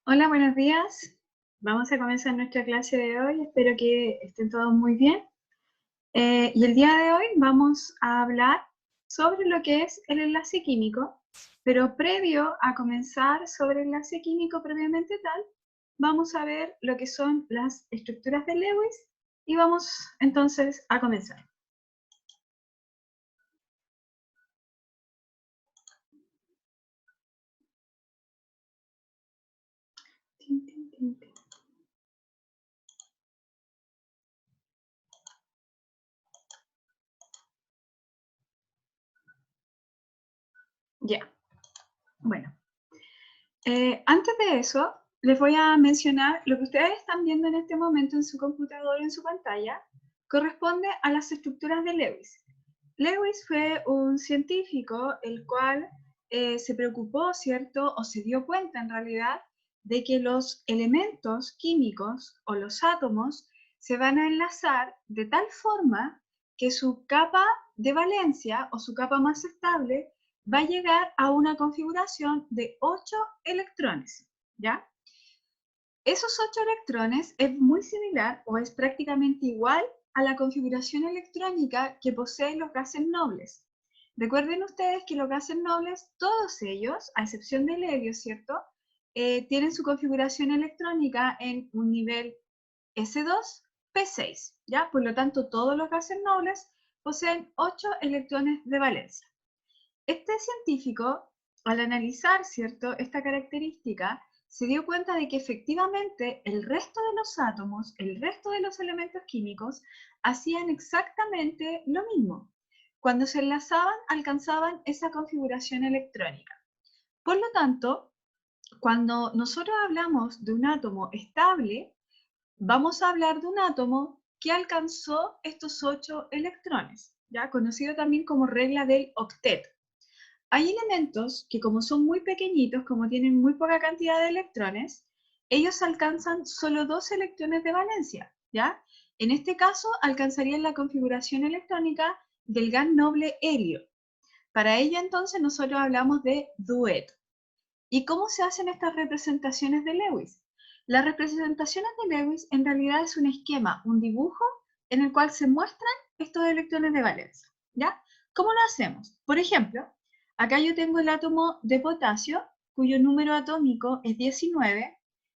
Hola, buenos días. Vamos a comenzar nuestra clase de hoy. Espero que estén todos muy bien. Y el día de hoy vamos a hablar sobre lo que es el enlace químico, pero previo a comenzar sobre el enlace químico previamente tal, vamos a ver lo que son las estructuras de Lewis y vamos entonces a comenzar. Tin, tin, tin, tin. Ya, bueno. Antes de eso, les voy a mencionar lo que ustedes están viendo en este momento en su computador, en su pantalla, corresponde a las estructuras de Lewis. Lewis fue un científico el cual se preocupó, ¿cierto? O se dio cuenta en realidad de que los elementos químicos o los átomos se van a enlazar de tal forma que su capa de valencia o su capa más estable va a llegar a una configuración de 8 electrones, ¿ya? Esos 8 electrones es muy similar o es prácticamente igual a la configuración electrónica que poseen los gases nobles. Recuerden ustedes que los gases nobles, todos ellos, a excepción del helio, ¿cierto? Tienen su configuración electrónica en un nivel S2, P6, ¿ya? Por lo tanto, todos los gases nobles poseen 8 electrones de valencia. Este científico, al analizar, ¿cierto?, esta característica, se dio cuenta de que efectivamente el resto de los átomos, el resto de los elementos químicos, hacían exactamente lo mismo. Cuando se enlazaban, alcanzaban esa configuración electrónica. Por lo tanto, cuando nosotros hablamos de un átomo estable, vamos a hablar de un átomo que alcanzó estos 8 electrones, ¿ya? Conocido también como regla del octeto. Hay elementos que como son muy pequeñitos, como tienen muy poca cantidad de electrones, ellos alcanzan solo 2 electrones de valencia, ¿ya? En este caso, alcanzarían la configuración electrónica del gas noble helio. Para ello, entonces, nosotros hablamos de dueto. ¿Y cómo se hacen estas representaciones de Lewis? Las representaciones de Lewis en realidad es un esquema, un dibujo en el cual se muestran estos electrones de valencia, ¿ya? ¿Cómo lo hacemos? Por ejemplo, acá yo tengo el átomo de potasio, cuyo número atómico es 19,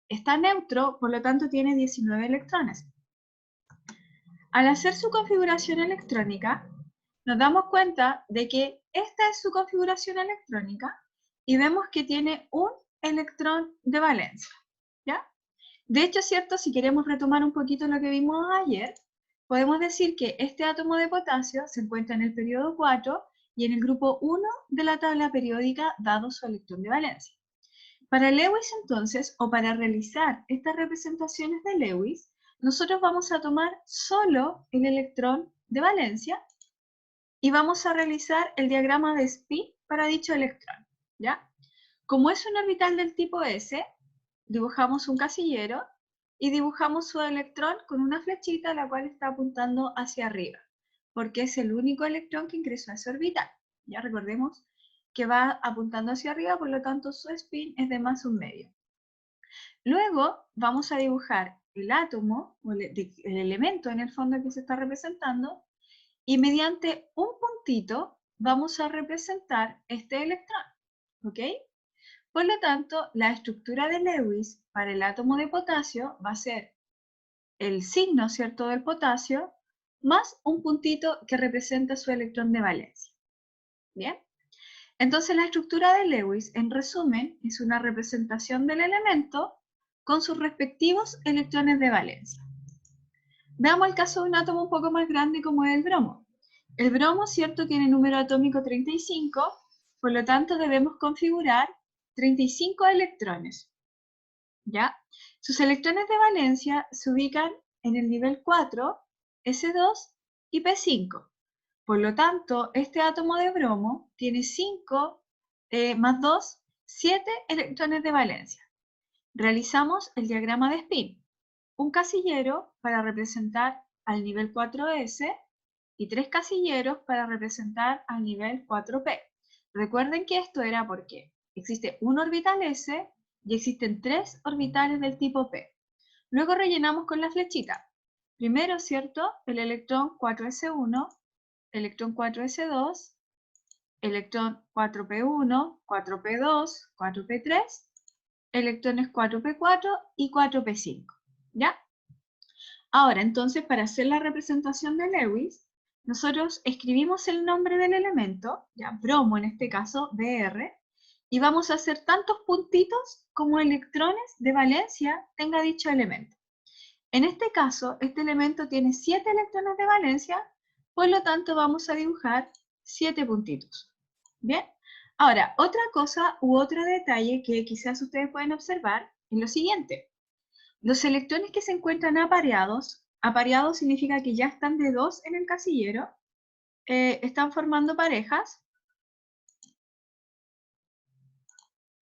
está neutro, por lo tanto tiene 19 electrones. Al hacer su configuración electrónica, nos damos cuenta de que esta es su configuración electrónica y vemos que tiene un electrón de valencia, ¿ya? De hecho, ¿cierto? Si queremos retomar un poquito lo que vimos ayer, podemos decir que este átomo de potasio se encuentra en el periodo 4 y en el grupo 1 de la tabla periódica, dado su electrón de valencia. Para Lewis, entonces, o para realizar estas representaciones de Lewis, nosotros vamos a tomar solo el electrón de valencia y vamos a realizar el diagrama de spin para dicho electrón, ¿ya? Como es un orbital del tipo S, dibujamos un casillero y dibujamos su electrón con una flechita la cual está apuntando hacia arriba, porque es el único electrón que ingresó a ese orbital. Ya recordemos que va apuntando hacia arriba, por lo tanto su spin es de +1/2. Luego vamos a dibujar el átomo, o el elemento en el fondo que se está representando, y mediante un puntito vamos a representar este electrón, ¿ok? Por lo tanto, la estructura de Lewis para el átomo de potasio va a ser el signo, ¿cierto?, del potasio, más un puntito que representa su electrón de valencia. ¿Bien? Entonces, la estructura de Lewis, en resumen, es una representación del elemento con sus respectivos electrones de valencia. Veamos el caso de un átomo un poco más grande como es el bromo. El bromo, ¿cierto?, tiene número atómico 35, por lo tanto debemos configurar 35 electrones, ¿ya? Sus electrones de valencia se ubican en el nivel 4, S2 y P5. Por lo tanto, este átomo de bromo tiene 5 más 2, 7 electrones de valencia. Realizamos el diagrama de spin. Un casillero para representar al nivel 4S y 3 casilleros para representar al nivel 4P. Recuerden que esto era porque existe un orbital S y existen 3 orbitales del tipo p. Luego rellenamos con la flechita. Primero, ¿cierto? El electrón 4s1, electrón 4s2, electrón 4p1, 4p2, 4p3, electrones 4p4 y 4p5, ¿ya? Ahora, entonces, para hacer la representación de Lewis, nosotros escribimos el nombre del elemento, ya, bromo en este caso, Br, y vamos a hacer tantos puntitos como electrones de valencia tenga dicho elemento. En este caso, este elemento tiene 7 electrones de valencia, por lo tanto vamos a dibujar 7 puntitos. ¿Bien? Ahora, otra cosa u otro detalle que quizás ustedes pueden observar es lo siguiente. Los electrones que se encuentran apareados, apareados significa que ya están de 2 en el casillero, están formando parejas,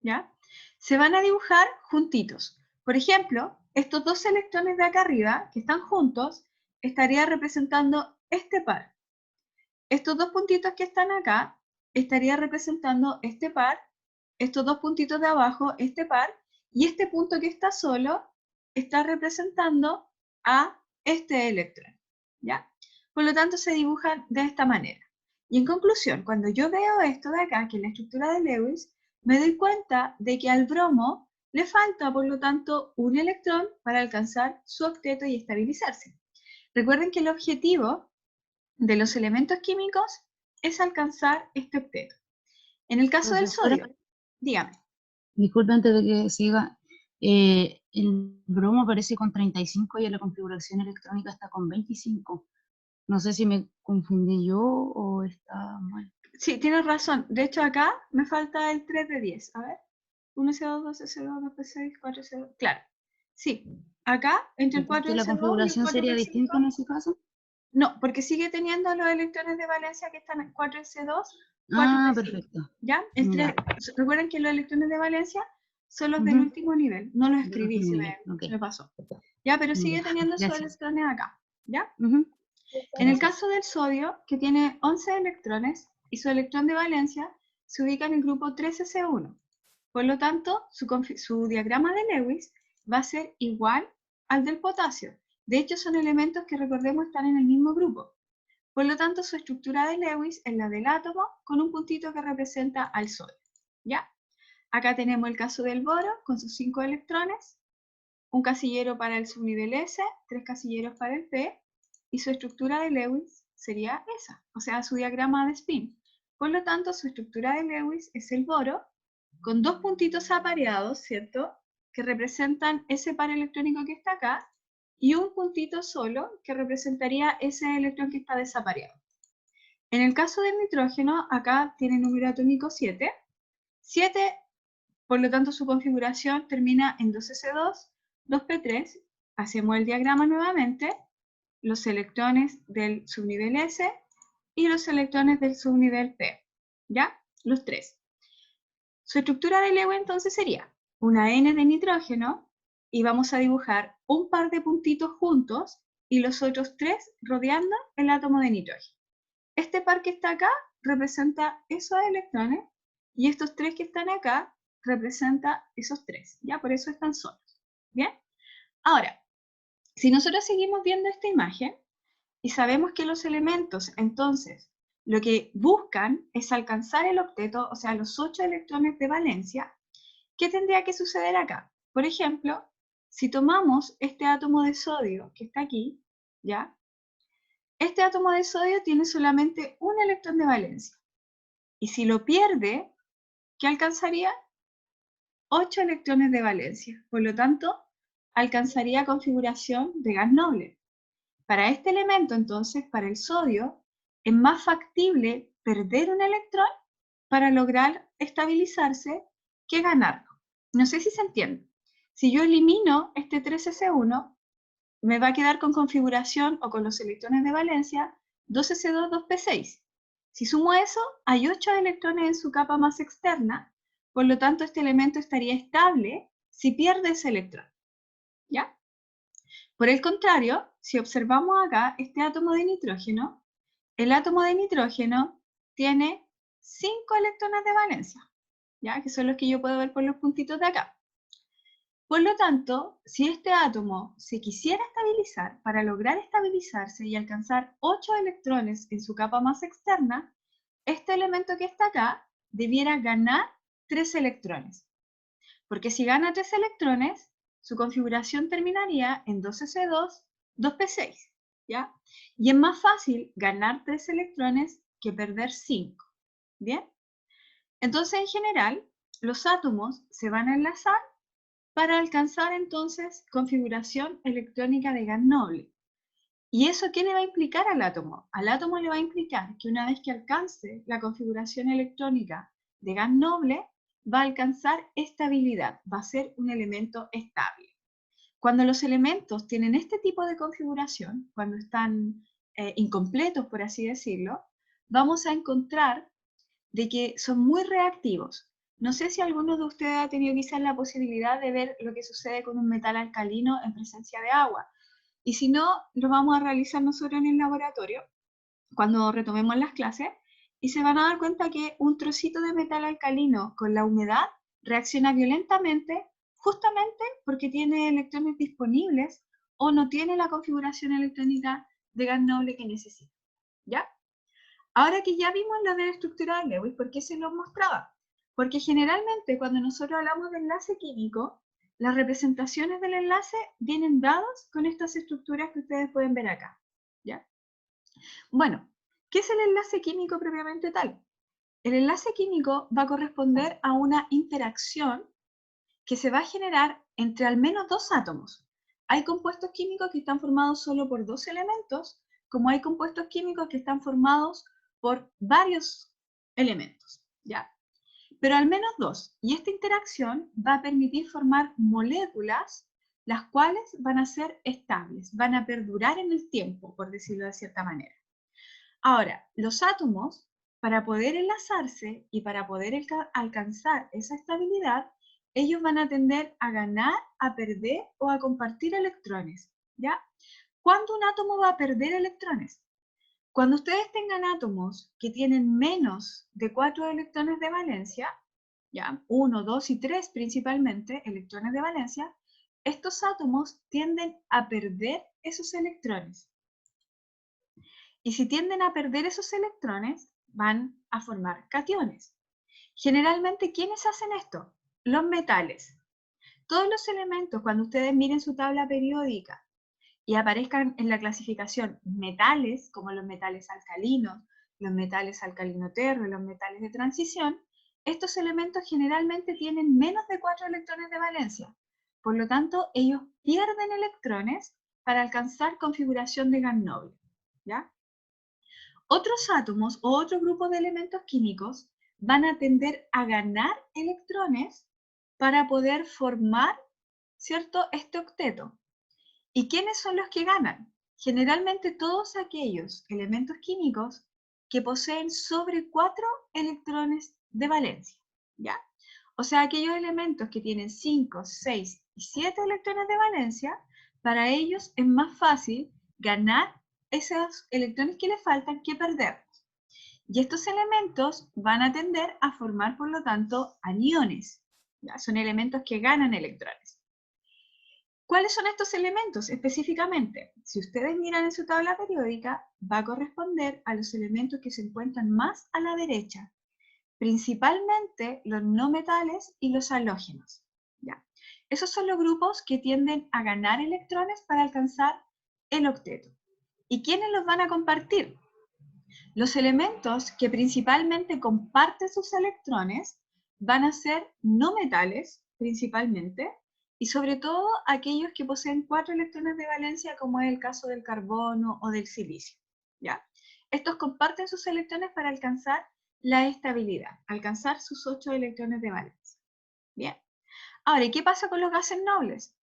¿ya? Se van a dibujar juntitos. Por ejemplo, estos 2 electrones de acá arriba, que están juntos, estaría representando este par. Estos 2 puntitos que están acá, estaría representando este par, estos 2 puntitos de abajo, este par, y este punto que está solo, está representando a este electrón, ¿ya? Por lo tanto, se dibujan de esta manera. Y en conclusión, cuando yo veo esto de acá, que es la estructura de Lewis, me doy cuenta de que al bromo le falta, por lo tanto, un electrón para alcanzar su octeto y estabilizarse. Recuerden que el objetivo de los elementos químicos es alcanzar este octeto. En el caso del Profesora, sodio, dígame. disculpe antes de que siga, el bromo aparece con 35 y en la configuración electrónica está con 25. No sé si me confundí yo o está mal. Sí, tienes razón. De hecho, acá me falta el 3 de 10. A ver. 1S2, 2S2, 2P6, 4S2. Claro. Sí. Acá, entre el Entonces, ¿la 4S2 y el configuración sería 4P5. distinta en ese caso? No, porque sigue teniendo los electrones de valencia que están en 4S2, Ah, 4P5. perfecto. ¿Ya? Ya. Recuerden que los electrones de valencia son los del Ujú. último nivel. No los De escribí, último se nivel. Ok. me pasó. ¿Ya? Pero sigue Ya. teniendo sus Gracias. electrones acá. ¿Ya? Ujú. En el Gracias. caso del sodio, que tiene 11 electrones y su electrón de valencia se ubica en el grupo 3s1. Por lo tanto, su diagrama de Lewis va a ser igual al del potasio. De hecho, son elementos que, recordemos, están en el mismo grupo. Por lo tanto, su estructura de Lewis es la del átomo con un puntito que representa al sodio. ¿Ya? Acá tenemos el caso del boro con sus 5 electrones, un casillero para el subnivel S, 3 casilleros para el P, y su estructura de Lewis sería esa, o sea, su diagrama de spin. Por lo tanto, su estructura de Lewis es el boro, con 2 puntitos apareados, ¿cierto?, que representan ese par electrónico que está acá, y un puntito solo que representaría ese electrón que está desapareado. En el caso del nitrógeno, acá tiene número atómico 7. 7, por lo tanto, su configuración termina en 2s2, 2p3. Hacemos el diagrama nuevamente, los electrones del subnivel S y los electrones del subnivel P. ¿Ya? Los 3. Su estructura de Lewis entonces sería una N de nitrógeno y vamos a dibujar un par de puntitos juntos y los otros 3 rodeando el átomo de nitrógeno. Este par que está acá representa esos electrones y estos 3 que están acá representa esos 3, ¿ya? Por eso están solos, ¿bien? Ahora, si nosotros seguimos viendo esta imagen y sabemos que los elementos, entonces, lo que buscan es alcanzar el octeto, o sea, los 8 electrones de valencia, ¿qué tendría que suceder acá? Por ejemplo, si tomamos este átomo de sodio que está aquí, ¿ya? Este átomo de sodio tiene solamente un electrón de valencia. Y si lo pierde, ¿qué alcanzaría? 8 electrones de valencia. Por lo tanto, alcanzaría configuración de gas noble. Para este elemento, entonces, para el sodio, es más factible perder un electrón para lograr estabilizarse que ganarlo. No sé si se entiende. Si yo elimino este 3s1, me va a quedar con configuración o con los electrones de valencia 2s2, 2p6. Si sumo eso, hay 8 electrones en su capa más externa, por lo tanto este elemento estaría estable si pierde ese electrón. ¿Ya? Por el contrario, si observamos acá este átomo de nitrógeno, el átomo de nitrógeno tiene 5 electrones de valencia, ¿ya? Que son los que yo puedo ver por los puntitos de acá. Por lo tanto, si este átomo se quisiera estabilizar, para lograr estabilizarse y alcanzar 8 electrones en su capa más externa, este elemento que está acá debiera ganar 3 electrones. Porque si gana 3 electrones, su configuración terminaría en 2s2, 2p6, ¿ya? Y es más fácil ganar 3 electrones que perder 5, ¿bien? Entonces, en general, los átomos se van a enlazar para alcanzar entonces configuración electrónica de gas noble. ¿Y eso qué le va a implicar al átomo? Al átomo le va a implicar que una vez que alcance la configuración electrónica de gas noble, va a alcanzar estabilidad, va a ser un elemento estable. Cuando los elementos tienen este tipo de configuración, cuando están incompletos, por así decirlo, vamos a encontrar de que son muy reactivos. No sé si alguno de ustedes ha tenido quizás la posibilidad de ver lo que sucede con un metal alcalino en presencia de agua. Y si no, lo vamos a realizar nosotros en el laboratorio cuando retomemos las clases y se van a dar cuenta que un trocito de metal alcalino con la humedad reacciona violentamente justamente porque tiene electrones disponibles o no tiene la configuración electrónica de gas noble que necesita. ¿Ya? Ahora que ya vimos la de la estructura de Lewis, ¿por qué se los mostraba? Porque generalmente cuando nosotros hablamos de enlace químico, las representaciones del enlace vienen dadas con estas estructuras que ustedes pueden ver acá. ¿Ya? Bueno, ¿qué es el enlace químico propiamente tal? El enlace químico va a corresponder a una interacción que se va a generar entre al menos dos átomos. Hay compuestos químicos que están formados solo por dos elementos, como hay compuestos químicos que están formados por varios elementos, ¿ya? Pero al menos dos. Y esta interacción va a permitir formar moléculas, las cuales van a ser estables, van a perdurar en el tiempo, por decirlo de cierta manera. Ahora, los átomos, para poder enlazarse y para poder alcanzar esa estabilidad, ellos van a tender a ganar, a perder o a compartir electrones, ¿ya? ¿Cuándo un átomo va a perder electrones? Cuando ustedes tengan átomos que tienen menos de 4 electrones de valencia, ¿ya? 1, 2 y 3 principalmente, electrones de valencia, estos átomos tienden a perder esos electrones. Y si tienden a perder esos electrones, van a formar cationes. Generalmente, ¿quiénes hacen esto? Los metales. Todos los elementos, cuando ustedes miren su tabla periódica y aparezcan en la clasificación metales, como los metales alcalinos, los metales alcalino-terro, los metales de transición, estos elementos generalmente tienen menos de 4 electrones de valencia. Por lo tanto, ellos pierden electrones para alcanzar configuración de gas noble, ¿ya? Otros átomos o otro grupo de elementos químicos van a tender a ganar electrones para poder formar, ¿cierto?, este octeto. ¿Y quiénes son los que ganan? Generalmente todos aquellos elementos químicos que poseen sobre 4 electrones de valencia, ¿ya? O sea, aquellos elementos que tienen 5, 6 y 7 electrones de valencia, para ellos es más fácil ganar esos electrones que le faltan que perderlos. Y estos elementos van a tender a formar, por lo tanto, aniones. ¿Ya? Son elementos que ganan electrones. ¿Cuáles son estos elementos específicamente? Si ustedes miran en su tabla periódica, va a corresponder a los elementos que se encuentran más a la derecha, principalmente los no metales y los halógenos. ¿Ya? Esos son los grupos que tienden a ganar electrones para alcanzar el octeto. ¿Y quiénes los van a compartir? Los elementos que principalmente comparten sus electrones van a ser no metales, principalmente, y sobre todo aquellos que poseen 4 electrones de valencia, como es el caso del carbono o del silicio. ¿Ya? Estos comparten sus electrones para alcanzar la estabilidad, alcanzar sus 8 electrones de valencia. Bien. Ahora, ¿y qué pasa con los gases nobles?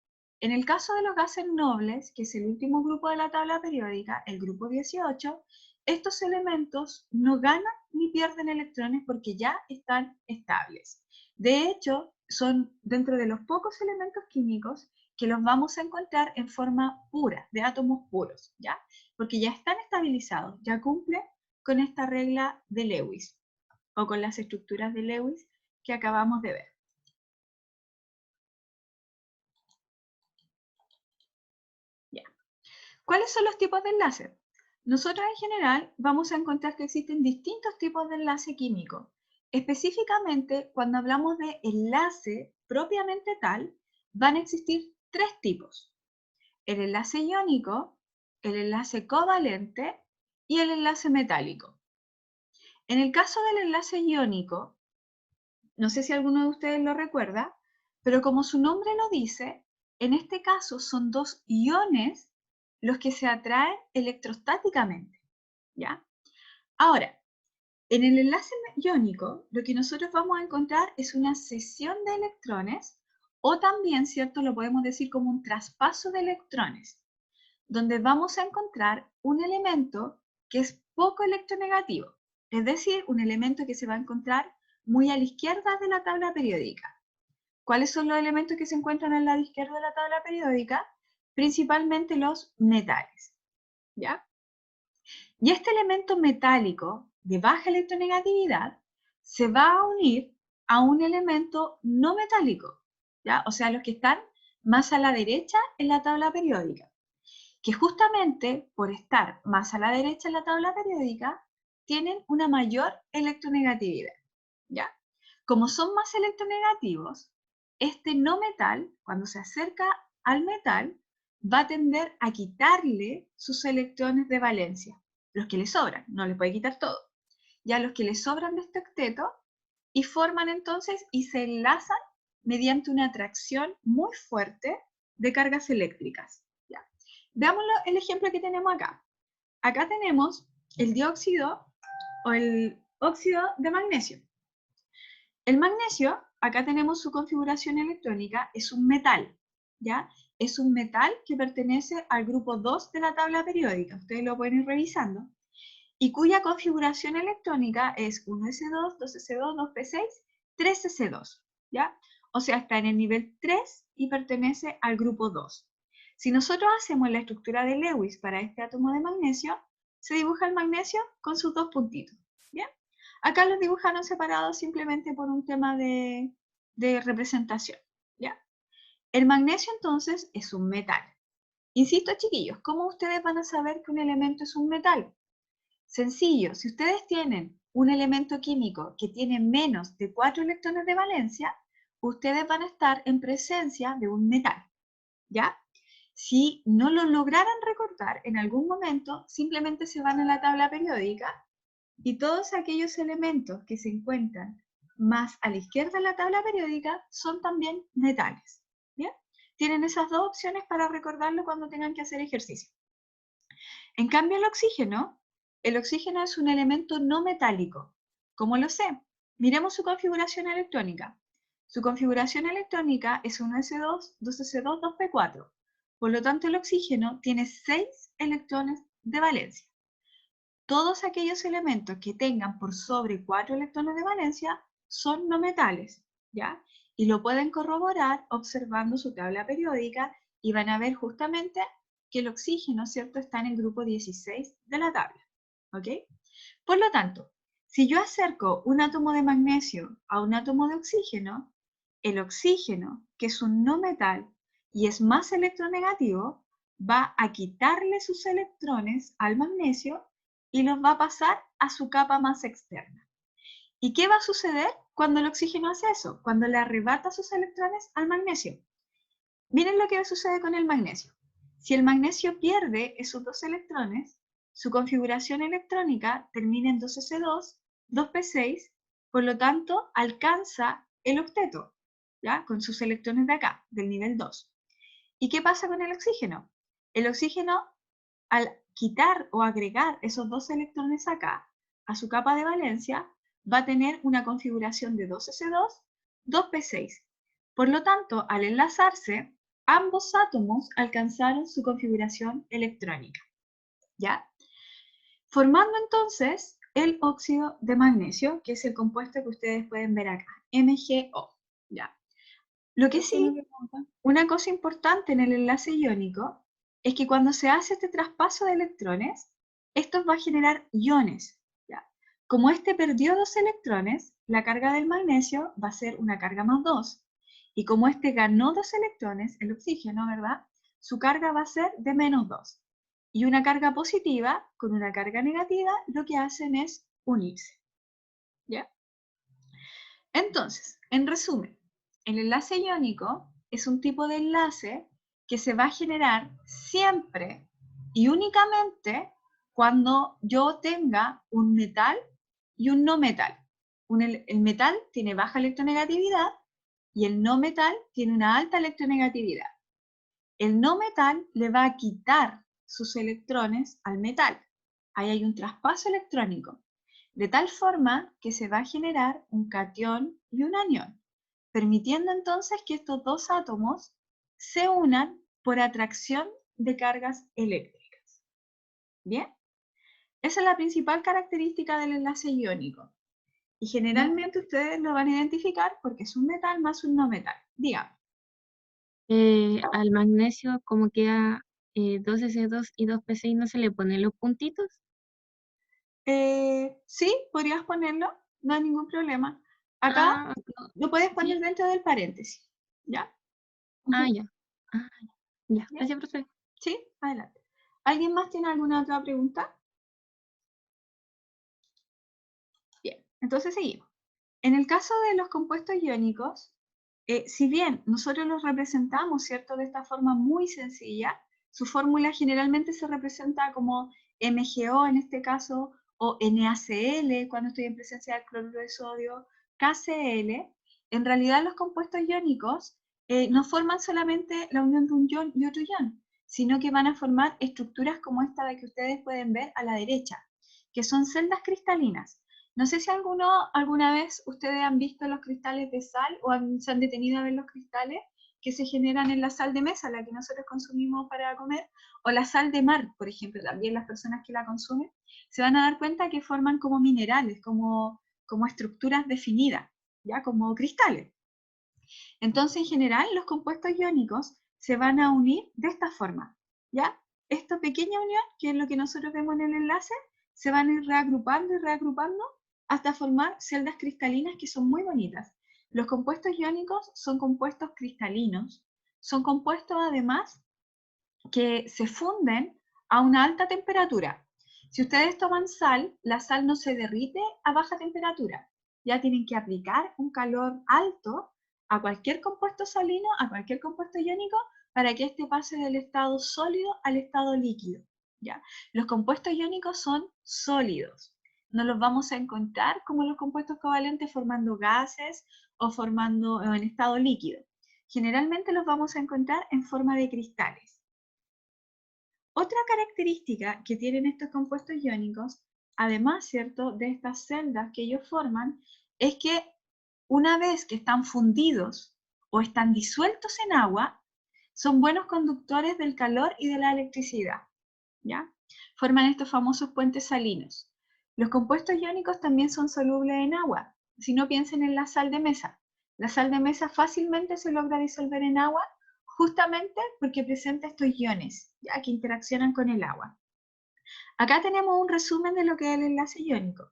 En el caso de los gases nobles, que es el último grupo de la tabla periódica, el grupo 18, estos elementos no ganan ni pierden electrones porque ya están estables. De hecho, son dentro de los pocos elementos químicos que los vamos a encontrar en forma pura, de átomos puros, ¿ya? Porque ya están estabilizados, ya cumplen con esta regla de Lewis, o con las estructuras de Lewis que acabamos de ver. ¿Cuáles son los tipos de enlace? Nosotros en general vamos a encontrar que existen distintos tipos de enlace químico. Específicamente, cuando hablamos de enlace propiamente tal, van a existir tres tipos: el enlace iónico, el enlace covalente y el enlace metálico. En el caso del enlace iónico, no sé si alguno de ustedes lo recuerda, pero como su nombre lo dice, en este caso son dos iones los que se atraen electrostáticamente, ¿ya? Ahora, en el enlace iónico, lo que nosotros vamos a encontrar es una cesión de electrones, o también, ¿cierto?, lo podemos decir como un traspaso de electrones, donde vamos a encontrar un elemento que es poco electronegativo, es decir, un elemento que se va a encontrar muy a la izquierda de la tabla periódica. ¿Cuáles son los elementos que se encuentran al lado izquierdo de la tabla periódica? Principalmente los metales, ¿ya? Y este elemento metálico de baja electronegatividad se va a unir a un elemento no metálico, ¿ya? O sea, los que están más a la derecha en la tabla periódica, que justamente por estar más a la derecha en la tabla periódica, tienen una mayor electronegatividad, ¿ya? Como son más electronegativos, este no metal, cuando se acerca al metal, va a tender a quitarle sus electrones de valencia, los que le sobran, no le puede quitar todo, ya los que le sobran de este octeto, y forman entonces y se enlazan mediante una atracción muy fuerte de cargas eléctricas. ¿Ya? Veamos el ejemplo que tenemos acá. Acá tenemos el dióxido o el óxido de magnesio. El magnesio, acá tenemos su configuración electrónica, es un metal, ¿ya? Es un metal que pertenece al grupo 2 de la tabla periódica, ustedes lo pueden ir revisando, y cuya configuración electrónica es 1s2, 2s2, 2p6, 3s2, ¿ya? O sea, está en el nivel 3 y pertenece al grupo 2. Si nosotros hacemos la estructura de Lewis para este átomo de magnesio, se dibuja el magnesio con sus dos puntitos, ¿bien? Acá los dibujaron separados simplemente por un tema de representación, ¿ya? El magnesio entonces es un metal. Insisto, chiquillos, ¿cómo ustedes van a saber que un elemento es un metal? Sencillo, si ustedes tienen un elemento químico que tiene menos de 4 electrones de valencia, ustedes van a estar en presencia de un metal, ¿ya? Si no lo lograran recordar en algún momento, simplemente se van a la tabla periódica y todos aquellos elementos que se encuentran más a la izquierda de la tabla periódica son también metales, ¿bien? Tienen esas dos opciones para recordarlo cuando tengan que hacer ejercicio. En cambio, el oxígeno es un elemento no metálico. ¿Cómo lo sé? Miremos su configuración electrónica. Su configuración electrónica es 1s2, 2s2, 2p4. Por lo tanto, el oxígeno tiene 6 electrones de valencia. Todos aquellos elementos que tengan por sobre 4 electrones de valencia son no metales, ¿ya? Y lo pueden corroborar observando su tabla periódica y van a ver justamente que el oxígeno, ¿cierto?, está en el grupo 16 de la tabla, ¿ok? Por lo tanto, si yo acerco un átomo de magnesio a un átomo de oxígeno, el oxígeno, que es un no metal y es más electronegativo, va a quitarle sus electrones al magnesio y los va a pasar a su capa más externa. ¿Y qué va a suceder cuando el oxígeno hace eso? Cuando le arrebata sus electrones al magnesio. Miren lo que sucede con el magnesio. Si el magnesio pierde esos dos electrones, su configuración electrónica termina en 2s2, 2p6, por lo tanto alcanza el octeto, ¿ya? Con sus electrones de acá, del nivel 2. ¿Y qué pasa con el oxígeno? El oxígeno, al quitar o agregar esos dos electrones acá, a su capa de valencia, va a tener una configuración de 2s2, 2p6. Por lo tanto, al enlazarse, ambos átomos alcanzaron su configuración electrónica, ¿ya? Formando entonces el óxido de magnesio, que es el compuesto que ustedes pueden ver acá, MgO, ¿ya? Lo que sí, una cosa importante en el enlace iónico es que cuando se hace este traspaso de electrones, esto va a generar iones, ¿ya? Como este perdió 2 electrones, la carga del magnesio va a ser una carga más 2. Y como este ganó 2 electrones, el oxígeno, ¿verdad? Su carga va a ser de menos 2. y una carga positiva con una carga negativa, lo que hacen es unirse. ¿Ya? Entonces, en resumen, el enlace iónico es un tipo de enlace que se va a generar siempre y únicamente cuando yo tenga un metal y un no metal. El metal tiene baja electronegatividad y el no metal tiene una alta electronegatividad. El no metal le va a quitar sus electrones al metal. Ahí hay un traspaso electrónico, de tal forma que se va a generar un catión y un anión, permitiendo entonces que estos dos átomos se unan por atracción de cargas eléctricas. ¿Bien? Esa es la principal característica del enlace iónico. Y generalmente ustedes lo van a identificar porque es un metal más un no metal. Dígame. Al magnesio, como queda 2S2 y 2P6, ¿no se le ponen los puntitos? Sí, podrías ponerlo, no hay ningún problema. Acá No, lo puedes poner sí. dentro del paréntesis, ¿ya? Ya. Ah, ya. ¿Bien? Gracias, profe. Sí, adelante. ¿Alguien más tiene alguna otra pregunta? Bien, entonces seguimos. En el caso de los compuestos iónicos, si bien nosotros los representamos, ¿cierto?, de esta forma muy sencilla, su fórmula generalmente se representa como MgO en este caso, o NaCl cuando estoy en presencia del cloruro de sodio, KCl. En realidad los compuestos iónicos no forman solamente la unión de un ion y otro ion, sino que van a formar estructuras como esta de que ustedes pueden ver a la derecha, que son celdas cristalinas. No sé si alguna vez ustedes han visto los cristales de sal o se han detenido a ver los cristales que se generan en la sal de mesa, la que nosotros consumimos para comer, o la sal de mar, por ejemplo, también las personas que la consumen, se van a dar cuenta que forman como minerales, como estructuras definidas, ¿ya? Como cristales. Entonces, en general, los compuestos iónicos se van a unir de esta forma, ¿ya? Esta pequeña unión, que es lo que nosotros vemos en el enlace, se van a ir reagrupando y reagrupando hasta formar celdas cristalinas que son muy bonitas. Los compuestos iónicos son compuestos cristalinos, son compuestos además que se funden a una alta temperatura. Si ustedes toman sal, la sal no se derrite a baja temperatura. Ya tienen que aplicar un calor alto a cualquier compuesto salino, a cualquier compuesto iónico, para que éste pase del estado sólido al estado líquido. ¿Ya? Los compuestos iónicos son sólidos. No los vamos a encontrar como los compuestos covalentes formando gases o formando en estado líquido. Generalmente los vamos a encontrar en forma de cristales. Otra característica que tienen estos compuestos iónicos, además, ¿cierto?, de estas celdas que ellos forman, es que una vez que están fundidos o están disueltos en agua, son buenos conductores del calor y de la electricidad, ¿ya? Forman estos famosos puentes salinos. Los compuestos iónicos también son solubles en agua. Si no, piensen en la sal de mesa. La sal de mesa fácilmente se logra disolver en agua justamente porque presenta estos iones, ya que interaccionan con el agua. Acá tenemos un resumen de lo que es el enlace iónico.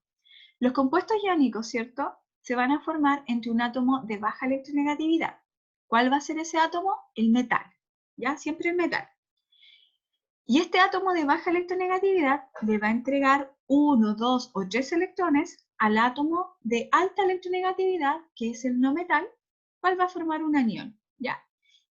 Los compuestos iónicos, ¿cierto?, se van a formar entre un átomo de baja electronegatividad. ¿Cuál va a ser ese átomo? El metal, ¿ya? Siempre el metal. Y este átomo de baja electronegatividad le va a entregar 1, 2 o 3 electrones al átomo de alta electronegatividad, que es el no metal, cual va a formar un anión, ¿ya?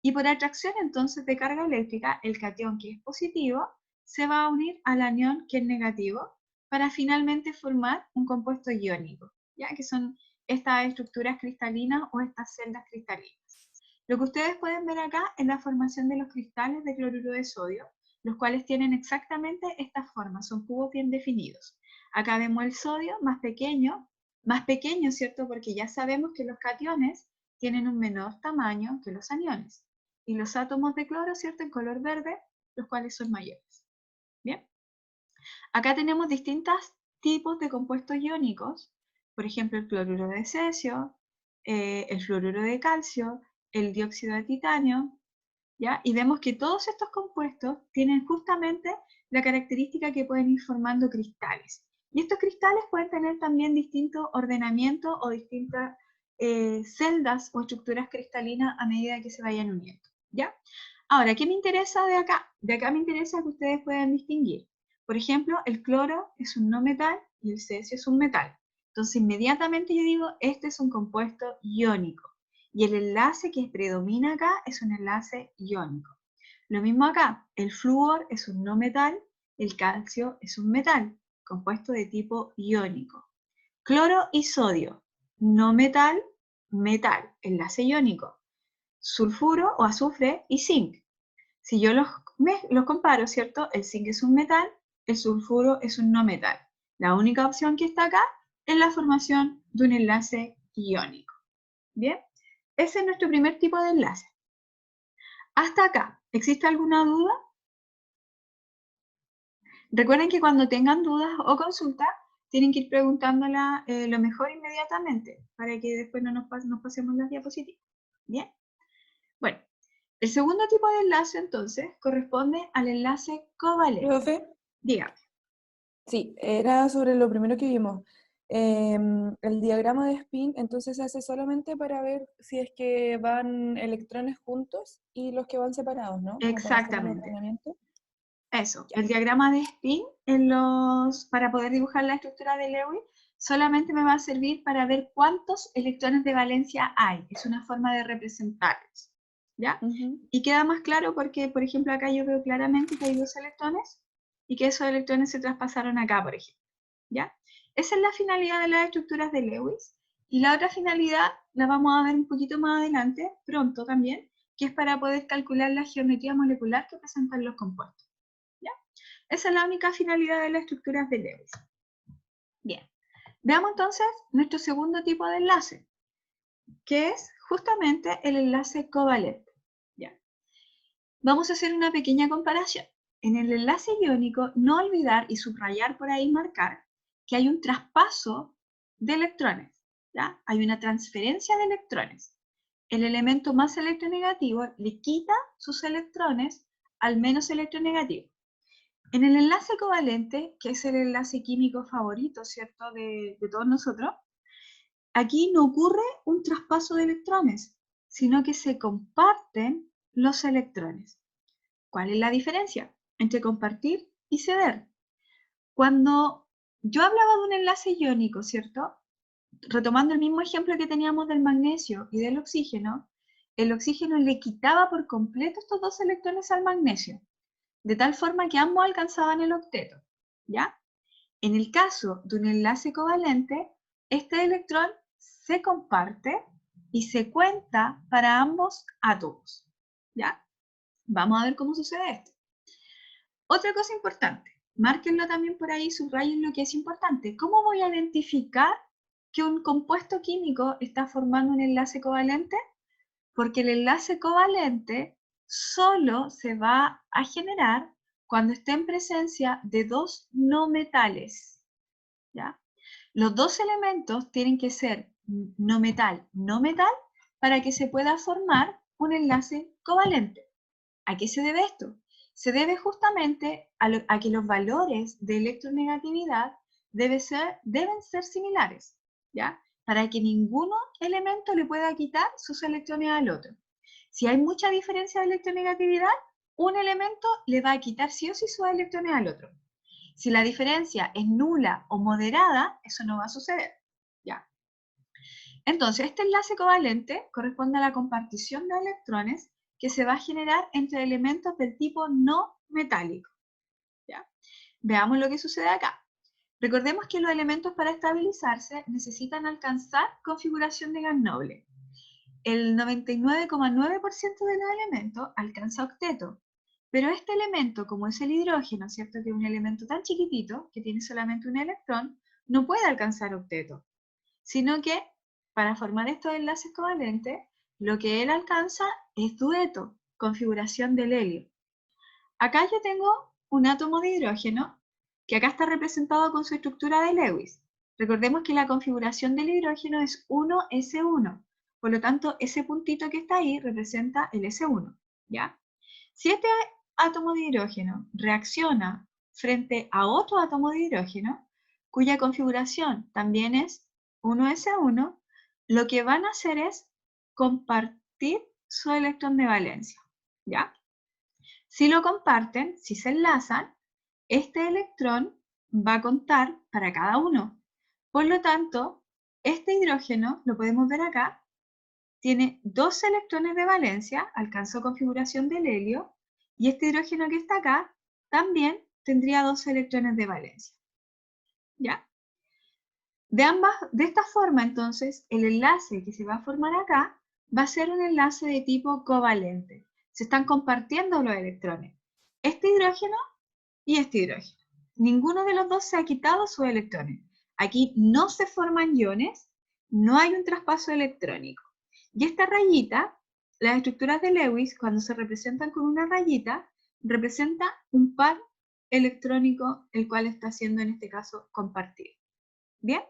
Y por atracción entonces de carga eléctrica, el catión que es positivo se va a unir al anión que es negativo para finalmente formar un compuesto iónico, ¿ya? Que son estas estructuras cristalinas o estas celdas cristalinas. Lo que ustedes pueden ver acá es la formación de los cristales de cloruro de sodio, los cuales tienen exactamente esta forma, son cubos bien definidos. Acá vemos el sodio más pequeño, ¿cierto? Porque ya sabemos que los cationes tienen un menor tamaño que los aniones. Y los átomos de cloro, ¿cierto? En color verde, los cuales son mayores. Bien. Acá tenemos distintos tipos de compuestos iónicos, por ejemplo, el cloruro de cesio, el fluoruro de calcio, el dióxido de titanio, ¿ya? Y vemos que todos estos compuestos tienen justamente la característica que pueden ir formando cristales. Y estos cristales pueden tener también distinto ordenamiento o distintas celdas o estructuras cristalinas a medida que se vayan uniendo, ¿ya? Ahora, ¿qué me interesa de acá? De acá me interesa que ustedes puedan distinguir. Por ejemplo, el cloro es un no metal y el cesio es un metal. Entonces, inmediatamente yo digo, este es un compuesto iónico. Y el enlace que predomina acá es un enlace iónico. Lo mismo acá, el flúor es un no metal, el calcio es un metal, compuesto de tipo iónico. Cloro y sodio, no metal, metal, enlace iónico. Sulfuro o azufre y zinc. Si yo los comparo, ¿cierto? El zinc es un metal, el sulfuro es un no metal. La única opción que está acá es la formación de un enlace iónico. ¿Bien? Ese es nuestro primer tipo de enlace. Hasta acá, ¿existe alguna duda? Recuerden que cuando tengan dudas o consultas, tienen que ir preguntándola lo mejor inmediatamente, para que después no nos pasemos las diapositivas. ¿Bien? Bueno, el segundo tipo de enlace, entonces, corresponde al enlace covalente. Profe, Dígame. sí, era sobre lo primero que vimos. El diagrama de spin, entonces se hace solamente para ver si es que van electrones juntos y los que van separados, ¿no? Como para hacer el Exactamente. ordenamiento. Eso, el diagrama de spin para poder dibujar la estructura de Lewis solamente me va a servir para ver cuántos electrones de valencia hay. Es una forma de representarlos. ¿Ya? Y queda más claro porque, por ejemplo, acá yo veo claramente que hay 2 electrones y que esos electrones se traspasaron acá, por ejemplo. ¿Ya? Esa es la finalidad de las estructuras de Lewis. Y la otra finalidad la vamos a ver un poquito más adelante, pronto también, que es para poder calcular la geometría molecular que presentan los compuestos. ¿Ya? Esa es la única finalidad de las estructuras de Lewis. Bien. Veamos entonces nuestro segundo tipo de enlace, que es justamente el enlace covalente. ¿Ya? Vamos a hacer una pequeña comparación. En el enlace iónico, no olvidar y subrayar por ahí, marcar, que hay un traspaso de electrones. ¿Ya? Hay una transferencia de electrones. El elemento más electronegativo le quita sus electrones al menos electronegativo. En el enlace covalente, que es el enlace químico favorito, ¿cierto?, de todos nosotros, aquí no ocurre un traspaso de electrones, sino que se comparten los electrones. ¿Cuál es la diferencia entre compartir y ceder? Cuando yo hablaba de un enlace iónico, ¿cierto?, retomando el mismo ejemplo que teníamos del magnesio y del oxígeno, el oxígeno le quitaba por completo estos 2 electrones al magnesio, de tal forma que ambos alcanzaban el octeto, ¿ya? En el caso de un enlace covalente, este electrón se comparte y se cuenta para ambos átomos, ¿ya? Vamos a ver cómo sucede esto. Otra cosa importante, márquenlo también por ahí, subrayen lo que es importante. ¿Cómo voy a identificar que un compuesto químico está formando un enlace covalente? Porque el enlace covalente solo se va a generar cuando esté en presencia de 2 no metales. ¿Ya? Los 2 elementos tienen que ser no metal, no metal, para que se pueda formar un enlace covalente. ¿A qué se debe esto? Se debe justamente a que los valores de electronegatividad deben ser similares, ¿ya? Para que ningún elemento le pueda quitar sus electrones al otro. Si hay mucha diferencia de electronegatividad, un elemento le va a quitar sí o sí sus electrones al otro. Si la diferencia es nula o moderada, eso no va a suceder, ¿ya? Entonces, este enlace covalente corresponde a la compartición de electrones que se va a generar entre elementos del tipo no metálico, ¿ya? Veamos lo que sucede acá. Recordemos que los elementos para estabilizarse necesitan alcanzar configuración de gas noble. El 99,9% de los elementos alcanza octeto, pero este elemento, como es el hidrógeno, ¿cierto?, que es un elemento tan chiquitito, que tiene solamente un electrón, no puede alcanzar octeto, sino que para formar estos enlaces covalentes, lo que él alcanza es dueto, configuración del helio. Acá yo tengo un átomo de hidrógeno, que acá está representado con su estructura de Lewis. Recordemos que la configuración del hidrógeno es 1s1, por lo tanto, ese puntito que está ahí representa el S1, ¿ya? Si este átomo de hidrógeno reacciona frente a otro átomo de hidrógeno, cuya configuración también es 1s1, lo que van a hacer es compartir su electrón de valencia, ¿ya? Si lo comparten, si se enlazan, este electrón va a contar para cada uno. Por lo tanto, este hidrógeno, lo podemos ver acá, tiene 2 electrones de valencia, alcanzó configuración del helio, y este hidrógeno que está acá también tendría 2 electrones de valencia. ¿Ya? De esta forma, entonces, el enlace que se va a formar acá va a ser un enlace de tipo covalente. Se están compartiendo los electrones. Este hidrógeno y este hidrógeno. Ninguno de los dos se ha quitado sus electrones. Aquí no se forman iones, no hay un traspaso electrónico. Y esta rayita, las estructuras de Lewis, cuando se representan con una rayita, representa un par electrónico, el cual está siendo en este caso compartido. ¿Bien?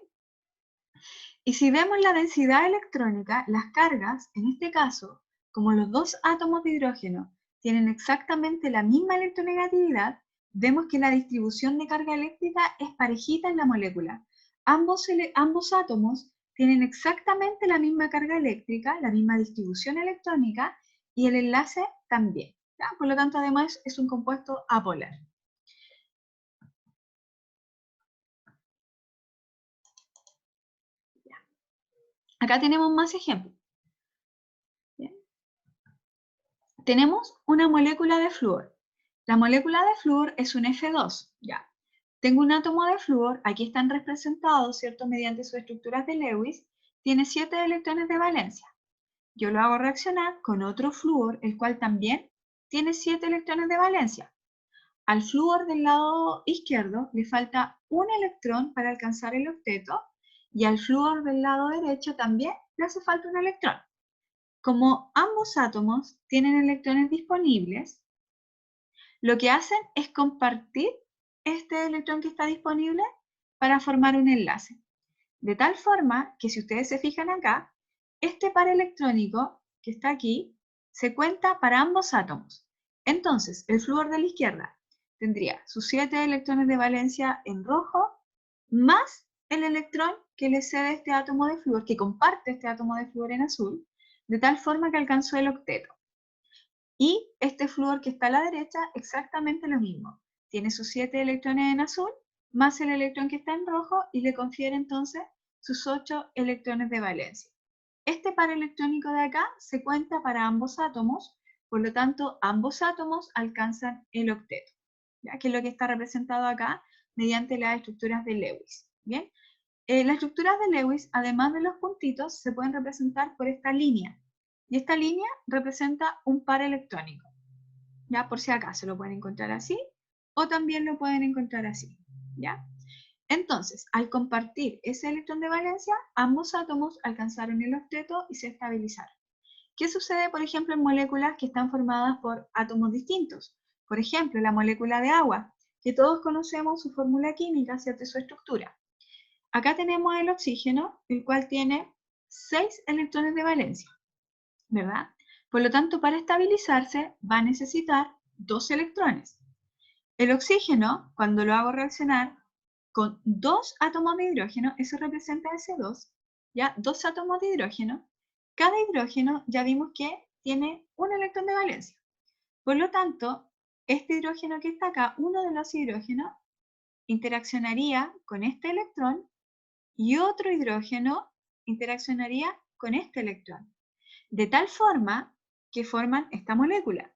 Y si vemos la densidad electrónica, las cargas, en este caso, como los dos átomos de hidrógeno tienen exactamente la misma electronegatividad, vemos que la distribución de carga eléctrica es parejita en la molécula. Ambos átomos tienen exactamente la misma carga eléctrica, la misma distribución electrónica y el enlace también. ¿Ya? Por lo tanto, además, es un compuesto apolar. Acá tenemos más ejemplos. ¿Bien? Tenemos una molécula de flúor. La molécula de flúor es un F2. ¿Ya? Tengo un átomo de flúor, aquí están representados, ¿cierto? Mediante sus estructuras de Lewis, tiene 7 electrones de valencia. Yo lo hago reaccionar con otro flúor, el cual también tiene 7 electrones de valencia. Al flúor del lado izquierdo le falta un electrón para alcanzar el octeto, y al flúor del lado derecho también le hace falta un electrón. Como ambos átomos tienen electrones disponibles, lo que hacen es compartir este electrón que está disponible para formar un enlace. De tal forma que si ustedes se fijan acá, este par electrónico que está aquí se cuenta para ambos átomos. Entonces, el flúor de la izquierda tendría sus 7 electrones de valencia en rojo, más el electrón que le cede este átomo de flúor, que comparte este átomo de flúor en azul, de tal forma que alcanzó el octeto. Y este flúor que está a la derecha, exactamente lo mismo. Tiene sus 7 electrones en azul, más el electrón que está en rojo, y le confiere entonces sus 8 electrones de valencia. Este par electrónico de acá se cuenta para ambos átomos, por lo tanto, ambos átomos alcanzan el octeto, ¿ya? Que es lo que está representado acá mediante las estructuras de Lewis. ¿Bien? Las estructuras de Lewis, además de los puntitos, se pueden representar por esta línea. Y esta línea representa un par electrónico. ¿Ya? Por si acaso lo pueden encontrar así, o también lo pueden encontrar así. ¿Ya? Entonces, al compartir ese electrón de valencia, ambos átomos alcanzaron el octeto y se estabilizaron. ¿Qué sucede, por ejemplo, en moléculas que están formadas por átomos distintos? Por ejemplo, la molécula de agua, que todos conocemos su fórmula química, ¿cierto? Y su estructura. Acá tenemos el oxígeno, el cual tiene 6 electrones de valencia, ¿verdad? Por lo tanto, para estabilizarse va a necesitar 2 electrones. El oxígeno, cuando lo hago reaccionar con 2 átomos de hidrógeno, eso representa S2, ¿ya? 2 átomos de hidrógeno. Cada hidrógeno ya vimos que tiene un electrón de valencia. Por lo tanto, este hidrógeno que está acá, uno de los hidrógenos, interaccionaría con este electrón, y otro hidrógeno interaccionaría con este electrón, de tal forma que forman esta molécula.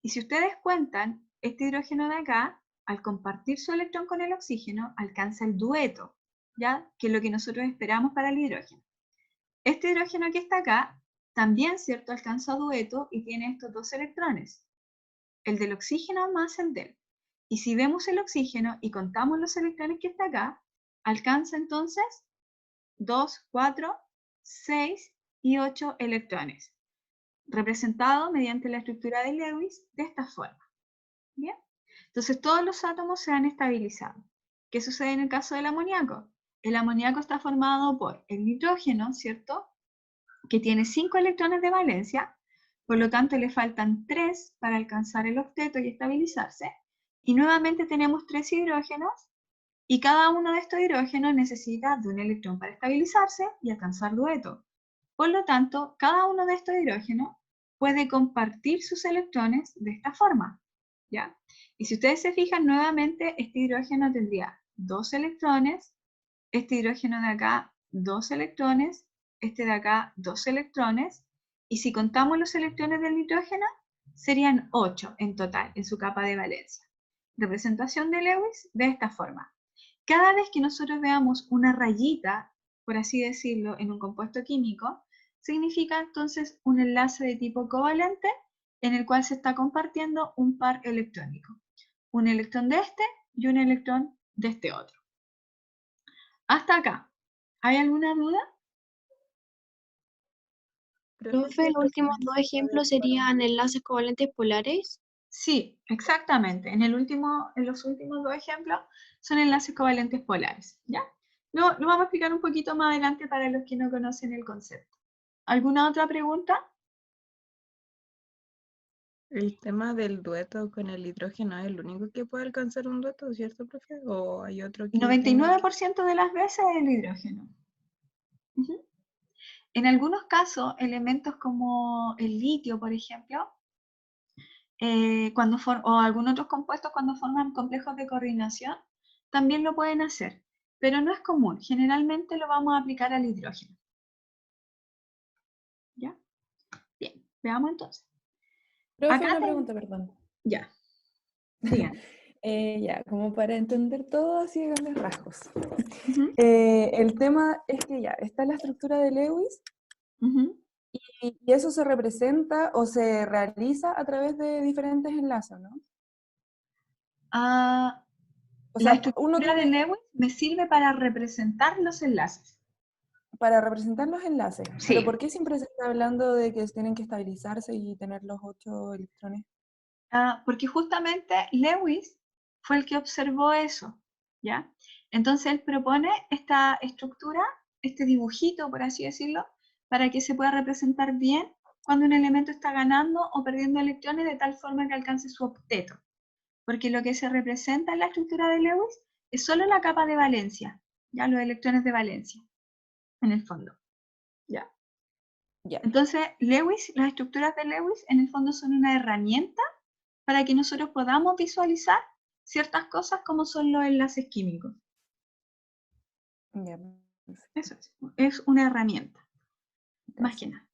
Y si ustedes cuentan, este hidrógeno de acá, al compartir su electrón con el oxígeno, alcanza el dueto, ¿ya? Que es lo que nosotros esperamos para el hidrógeno. Este hidrógeno que está acá, también, ¿cierto?, alcanza dueto y tiene estos 2 electrones, el del oxígeno más el del. Y si vemos el oxígeno y contamos los electrones que está acá, alcanza entonces 2, 4, 6 y 8 electrones, representado mediante la estructura de Lewis de esta forma. ¿Bien? Entonces todos los átomos se han estabilizado. ¿Qué sucede en el caso del amoníaco? El amoníaco está formado por el nitrógeno, ¿cierto?, que tiene 5 electrones de valencia, por lo tanto le faltan 3 para alcanzar el octeto y estabilizarse, y nuevamente tenemos 3 hidrógenos, y cada uno de estos hidrógenos necesita de un electrón para estabilizarse y alcanzar dueto. Por lo tanto, cada uno de estos hidrógenos puede compartir sus electrones de esta forma. ¿ya? Y si ustedes se fijan nuevamente, este hidrógeno tendría 2 electrones, este hidrógeno de acá 2 electrones, este de acá 2 electrones, y si contamos los electrones del nitrógeno, serían 8 en total en su capa de valencia. Representación de Lewis de esta forma. Cada vez que nosotros veamos una rayita, por así decirlo, en un compuesto químico, significa entonces un enlace de tipo covalente en el cual se está compartiendo un par electrónico. Un electrón de este y un electrón de este otro. Hasta acá. ¿Hay alguna duda? Profe, los últimos dos ejemplos serían enlaces covalentes polares. Sí, exactamente. En los últimos 2 ejemplos son enlaces covalentes polares, ¿ya? Lo vamos a explicar un poquito más adelante para los que no conocen el concepto. ¿Alguna otra pregunta? El tema del dueto con el hidrógeno es el único que puede alcanzar un dueto, ¿cierto, profe? ¿O hay otro que 99% de las veces el hidrógeno. Ujú. En algunos casos, elementos como el litio, por ejemplo, o algún otros compuestos cuando forman complejos de coordinación, también lo pueden hacer, pero no es común. Generalmente lo vamos a aplicar al hidrógeno. ¿Ya? Bien, veamos entonces. Profe, Acá una pregunta, perdón. Ya, digan. Ya, como para entender todo así de grandes rasgos. Ujú, El tema es que ya, está la estructura de Lewis ujú. y eso se representa o se realiza a través de diferentes enlaces, ¿no? Ah, O la sea, uno estructura de tiene, Lewis me sirve para representar los enlaces. para representar los enlaces, pero Sí. ¿por qué siempre se está hablando de que tienen que estabilizarse y tener los 8 electrones? Porque justamente Lewis fue el que observó eso, ¿ya? Entonces él propone esta estructura, este dibujito, por así decirlo, para que se pueda representar bien cuando un elemento está ganando o perdiendo electrones de tal forma que alcance su octeto. Porque lo que se representa en la estructura de Lewis es solo la capa de valencia, ya los electrones de valencia, en el fondo, ¿ya? Ya, Entonces, las estructuras de Lewis en el fondo son una herramienta para que nosotros podamos visualizar ciertas cosas como son los enlaces químicos. ya, Eso es una herramienta, más que gracias. nada.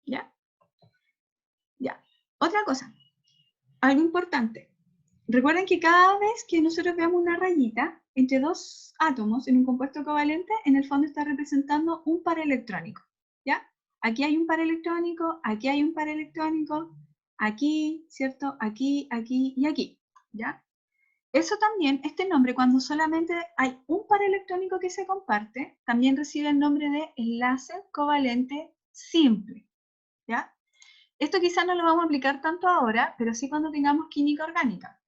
¿Ya? Ya. Otra cosa, algo importante. Recuerden que cada vez que nosotros veamos una rayita entre dos átomos en un compuesto covalente, en el fondo está representando un par electrónico. ¿Ya? Aquí hay un par electrónico, aquí hay un par electrónico, aquí, ¿cierto? Aquí, aquí y aquí. ¿Ya? Eso también, este nombre, cuando solamente hay un par electrónico que se comparte, también recibe el nombre de enlace covalente simple, ¿ya? Esto quizás no lo vamos a aplicar tanto ahora, pero sí cuando tengamos química orgánica.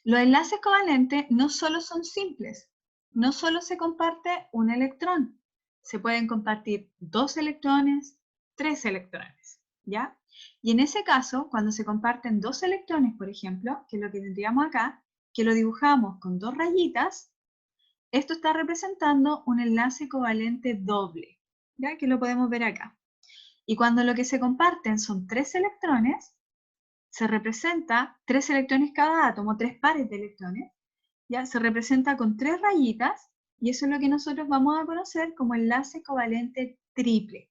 Los enlaces covalentes no solo son simples, no solo se comparte un electrón, se pueden compartir 2 electrones, 3 electrones, ¿ya? Y en ese caso, cuando se comparten 2 electrones, por ejemplo, que es lo que tendríamos acá, que lo dibujamos con 2 rayitas, esto está representando un enlace covalente doble, ¿ya? Que lo podemos ver acá. Y cuando lo que se comparten son 3 electrones, se representa 3 electrones cada átomo, 3 pares de electrones, ¿ya? Se representa con 3 rayitas, y eso es lo que nosotros vamos a conocer como enlace covalente triple.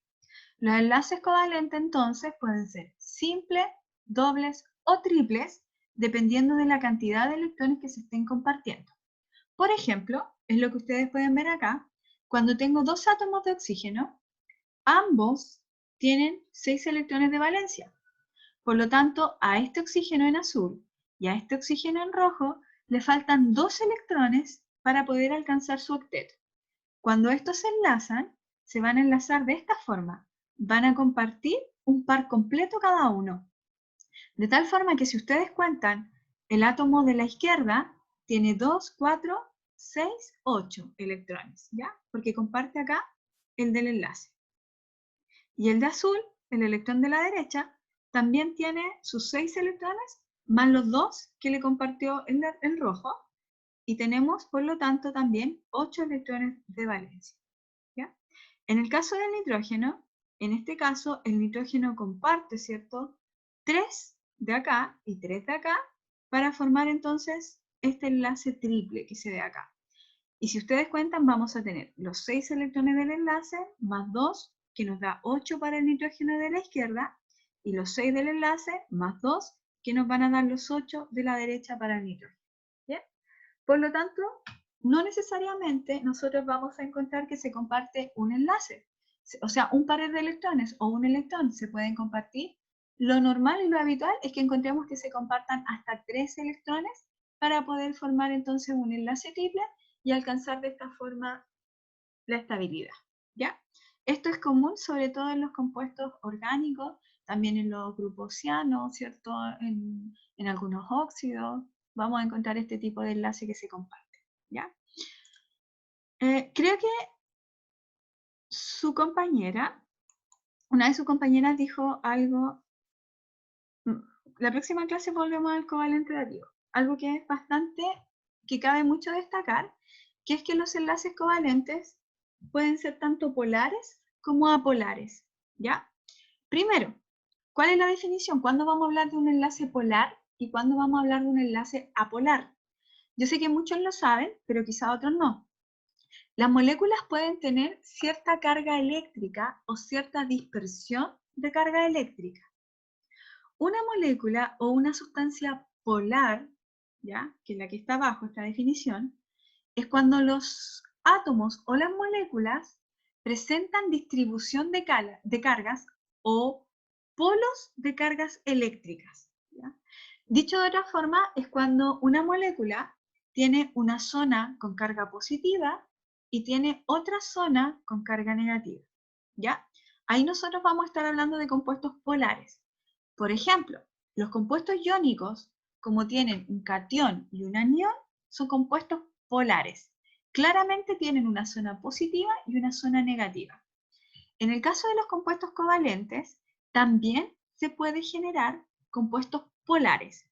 Los enlaces covalentes entonces pueden ser simples, dobles o triples, dependiendo de la cantidad de electrones que se estén compartiendo. Por ejemplo, es lo que ustedes pueden ver acá, cuando tengo 2 átomos de oxígeno, ambos tienen 6 electrones de valencia. Por lo tanto, a este oxígeno en azul y a este oxígeno en rojo le faltan 2 electrones para poder alcanzar su octeto. Cuando estos se enlazan, se van a enlazar de esta forma. Van a compartir un par completo cada uno. De tal forma que si ustedes cuentan, el átomo de la izquierda tiene 2, 4, 6, 8 electrones, ¿ya? Porque comparte acá el del enlace. Y el de azul, el electrón de la derecha, también tiene sus 6 electrones, más los 2 que le compartió el rojo, y tenemos, por lo tanto, también 8 electrones de valencia, ¿ya? En el caso del nitrógeno, en este caso, el nitrógeno comparte, ¿cierto? 3 de acá y 3 de acá, para formar entonces este enlace triple que se ve acá. Y si ustedes cuentan, vamos a tener los 6 electrones del enlace más 2, que nos da 8 para el nitrógeno de la izquierda, y los 6 del enlace más 2, que nos van a dar los 8 de la derecha para el nitrógeno. ¿Bien? Por lo tanto, no necesariamente nosotros vamos a encontrar que se comparte un enlace. O sea, un par de electrones o un electrón se pueden compartir. Lo normal y lo habitual es que encontremos que se compartan hasta 3 electrones para poder formar entonces un enlace triple y alcanzar de esta forma la estabilidad, ¿ya? Esto es común sobre todo en los compuestos orgánicos, también en los grupos cianos, ¿cierto? En algunos óxidos, vamos a encontrar este tipo de enlace que se comparte, ¿ya? Creo que su compañera, una de sus compañeras dijo algo, la próxima clase volvemos al covalente dativo, algo que es bastante, que cabe mucho destacar, que es que los enlaces covalentes pueden ser tanto polares como apolares, ¿ya? Primero, ¿cuál es la definición? ¿Cuándo vamos a hablar de un enlace polar y cuándo vamos a hablar de un enlace apolar? Yo sé que muchos lo saben, pero quizá otros no. Las moléculas pueden tener cierta carga eléctrica o cierta dispersión de carga eléctrica. Una molécula o una sustancia polar, ¿ya? Que es la que está abajo, esta definición, es cuando los átomos o las moléculas presentan distribución de cargas o polos de cargas eléctricas, ¿ya? Dicho de otra forma, es cuando una molécula tiene una zona con carga positiva y tiene otra zona con carga negativa, ¿ya? Ahí nosotros vamos a estar hablando de compuestos polares. Por ejemplo, los compuestos iónicos, como tienen un catión y un anión, son compuestos polares. Claramente tienen una zona positiva y una zona negativa. En el caso de los compuestos covalentes, también se puede generar compuestos polares.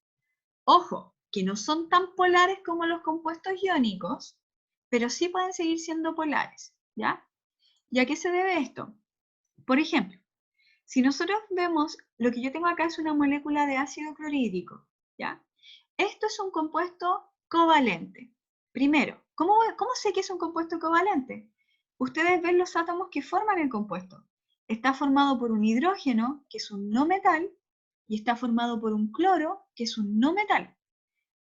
Ojo, que no son tan polares como los compuestos iónicos, pero sí pueden seguir siendo polares, ¿ya? ¿Y a qué se debe esto? Por ejemplo, si nosotros vemos, lo que yo tengo acá es una molécula de ácido clorhídrico, ¿ya? Esto es un compuesto covalente. Primero, ¿cómo sé que es un compuesto covalente? Ustedes ven los átomos que forman el compuesto. Está formado por un hidrógeno, que es un no metal, y está formado por un cloro, que es un no metal.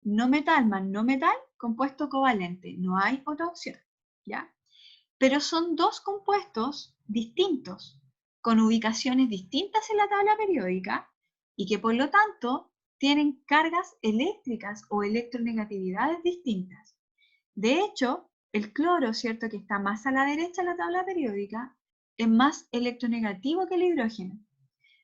No metal más no metal, compuesto covalente. No hay otra opción, ¿ya? Pero son dos compuestos distintos, con ubicaciones distintas en la tabla periódica y que por lo tanto tienen cargas eléctricas o electronegatividades distintas. De hecho, el cloro, ¿cierto?, que está más a la derecha en la tabla periódica, es más electronegativo que el hidrógeno.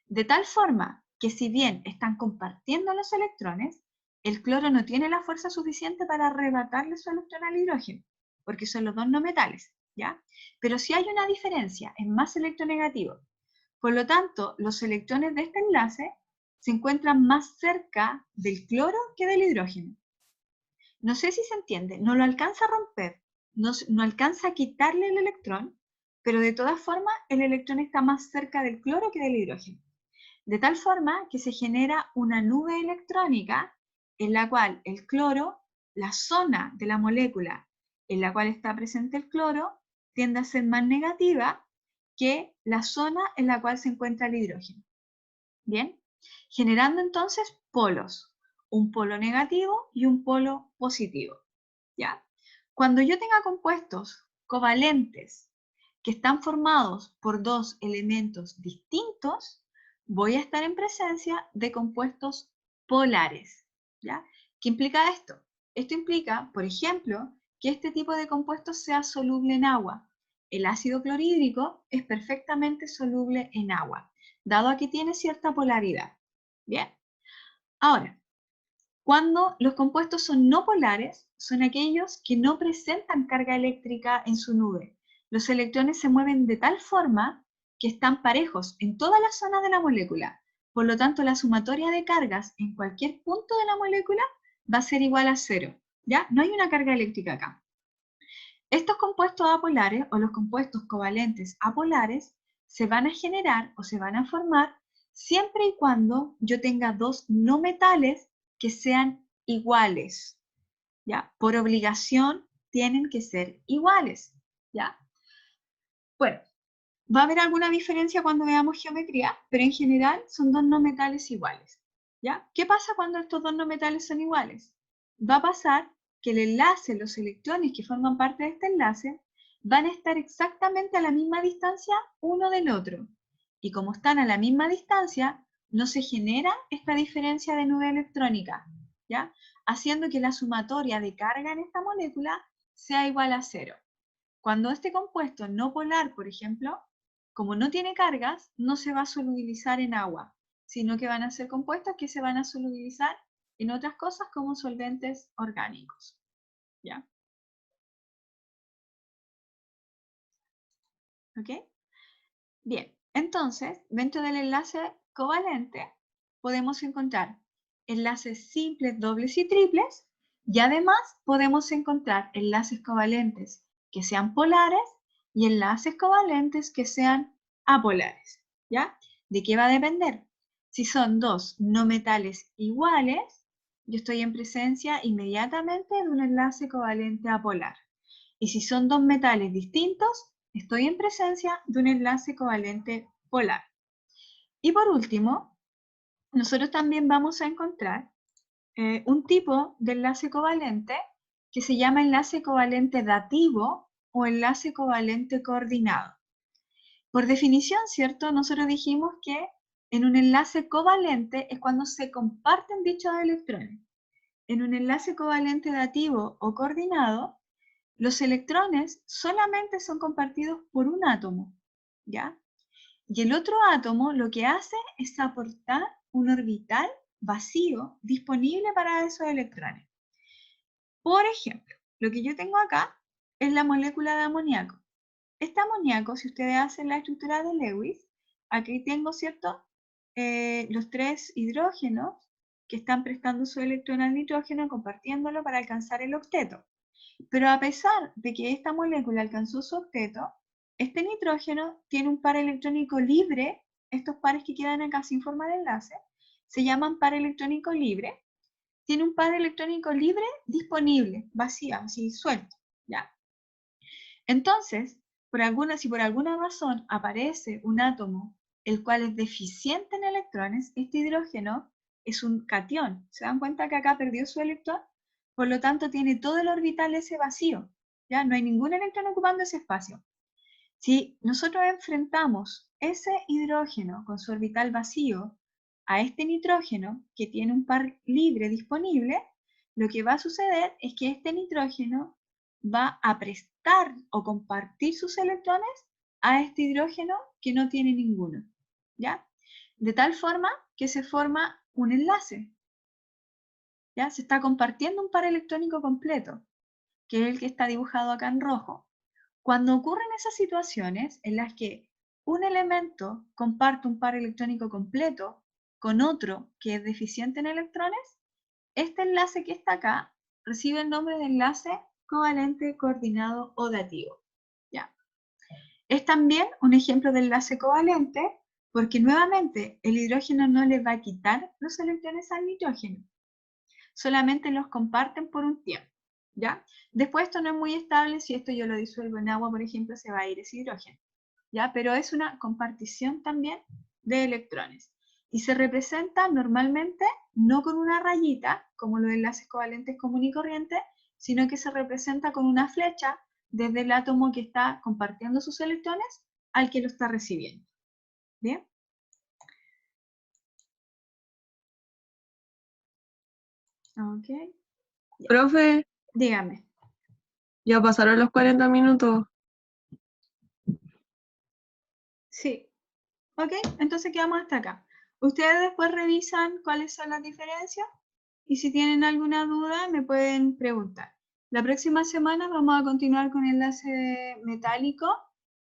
De tal forma que si bien están compartiendo los electrones, el cloro no tiene la fuerza suficiente para arrebatarle su electrón al hidrógeno, porque son los dos no metales, ¿ya? Pero sí hay una diferencia, es más electronegativo. Por lo tanto, los electrones de este enlace se encuentran más cerca del cloro que del hidrógeno. No sé si se entiende, no lo alcanza a romper, no alcanza a quitarle el electrón, pero de todas formas el electrón está más cerca del cloro que del hidrógeno. De tal forma que se genera una nube electrónica en la cual el cloro, la zona de la molécula en la cual está presente el cloro, tiende a ser más negativa que la zona en la cual se encuentra el hidrógeno. Bien, generando entonces polos, un polo negativo y un polo positivo. ¿Ya? Cuando yo tenga compuestos covalentes que están formados por dos elementos distintos, voy a estar en presencia de compuestos polares, ¿ya? ¿Qué implica esto? Esto implica, por ejemplo, que este tipo de compuesto sea soluble en agua. El ácido clorhídrico es perfectamente soluble en agua, dado a que tiene cierta polaridad. Bien. Ahora, cuando los compuestos son no polares, son aquellos que no presentan carga eléctrica en su nube. Los electrones se mueven de tal forma que están parejos en todas las zonas de la molécula. Por lo tanto, la sumatoria de cargas en cualquier punto de la molécula va a ser igual a cero. ¿Ya? No hay una carga eléctrica acá. Estos compuestos apolares o los compuestos covalentes apolares se van a generar o se van a formar siempre y cuando yo tenga dos no metales que sean iguales, ¿ya? Por obligación tienen que ser iguales, ¿ya? Bueno, va a haber alguna diferencia cuando veamos geometría, pero en general son dos no metales iguales, ¿ya? ¿Qué pasa cuando estos dos no metales son iguales? Va a pasar que el enlace, los electrones que forman parte de este enlace, van a estar exactamente a la misma distancia uno del otro. Y como están a la misma distancia, no se genera esta diferencia de nube electrónica, ¿ya? Haciendo que la sumatoria de carga en esta molécula sea igual a 0. Cuando este compuesto no polar, por ejemplo, como no tiene cargas, no se va a solubilizar en agua, sino que van a ser compuestos que se van a solubilizar en otras cosas como solventes orgánicos. ¿Ya? ¿Ok? Bien, entonces, dentro del enlace covalente podemos encontrar enlaces simples, dobles y triples, y además podemos encontrar enlaces covalentes que sean polares y enlaces covalentes que sean apolares, ¿ya? ¿De qué va a depender? Si son dos no metales iguales, yo estoy en presencia inmediatamente de un enlace covalente apolar. Y si son dos metales distintos, estoy en presencia de un enlace covalente polar. Y por último, nosotros también vamos a encontrar un tipo de enlace covalente que se llama enlace covalente dativo o enlace covalente coordinado. Por definición, ¿cierto? Nosotros dijimos que en un enlace covalente es cuando se comparten dichos electrones. En un enlace covalente dativo o coordinado, los electrones solamente son compartidos por un átomo, ¿ya? Y el otro átomo lo que hace es aportar un orbital vacío disponible para esos electrones. Por ejemplo, lo que yo tengo acá es la molécula de amoníaco. Este amoníaco, si ustedes hacen la estructura de Lewis, aquí tengo, ¿cierto? Los tres hidrógenos que están prestando su electrón al nitrógeno, compartiéndolo para alcanzar el octeto. Pero a pesar de que esta molécula alcanzó su octeto, este nitrógeno tiene un par electrónico libre. Estos pares que quedan acá sin formar enlace se llaman par electrónico libre. Tiene un par electrónico libre disponible, vacío, así suelto, ¿ya? Entonces, si por alguna razón aparece un átomo el cual es deficiente en electrones, este hidrógeno es un catión. ¿Se dan cuenta que acá perdió su electrón? Por lo tanto, tiene todo el orbital ese vacío. ¿Ya? No hay ningún electrón ocupando ese espacio. Si nosotros enfrentamos ese hidrógeno con su orbital vacío a este nitrógeno que tiene un par libre disponible, lo que va a suceder es que este nitrógeno va a prestar o compartir sus electrones a este hidrógeno que no tiene ninguno, ¿ya? De tal forma que se forma un enlace, ¿ya? Se está compartiendo un par electrónico completo, que es el que está dibujado acá en rojo. Cuando ocurren esas situaciones en las que un elemento comparte un par electrónico completo con otro que es deficiente en electrones, este enlace que está acá recibe el nombre de enlace covalente coordinado o dativo. ¿Ya? Es también un ejemplo de enlace covalente porque nuevamente el hidrógeno no le va a quitar los electrones al nitrógeno, solamente los comparten por un tiempo. ¿Ya? Después esto no es muy estable, si esto yo lo disuelvo en agua, por ejemplo, se va a ir ese hidrógeno. ¿Ya? Pero es una compartición también de electrones. Y se representa normalmente no con una rayita, como los enlaces covalentes común y corriente, sino que se representa con una flecha desde el átomo que está compartiendo sus electrones al que lo está recibiendo. ¿Bien? Ok. Ya. Profe, Dígame. ya pasaron los 40 minutos. Sí. Ok, entonces quedamos hasta acá. Ustedes después revisan cuáles son las diferencias y si tienen alguna duda me pueden preguntar. La próxima semana vamos a continuar con enlace metálico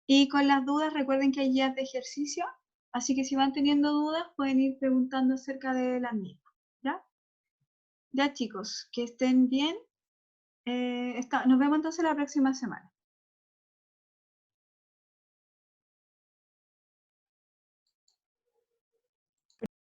y con las dudas recuerden que hay guías de ejercicio, así que si van teniendo dudas pueden ir preguntando acerca de las mismas. ¿Ya? Ya chicos, que estén bien. Nos vemos entonces la próxima semana.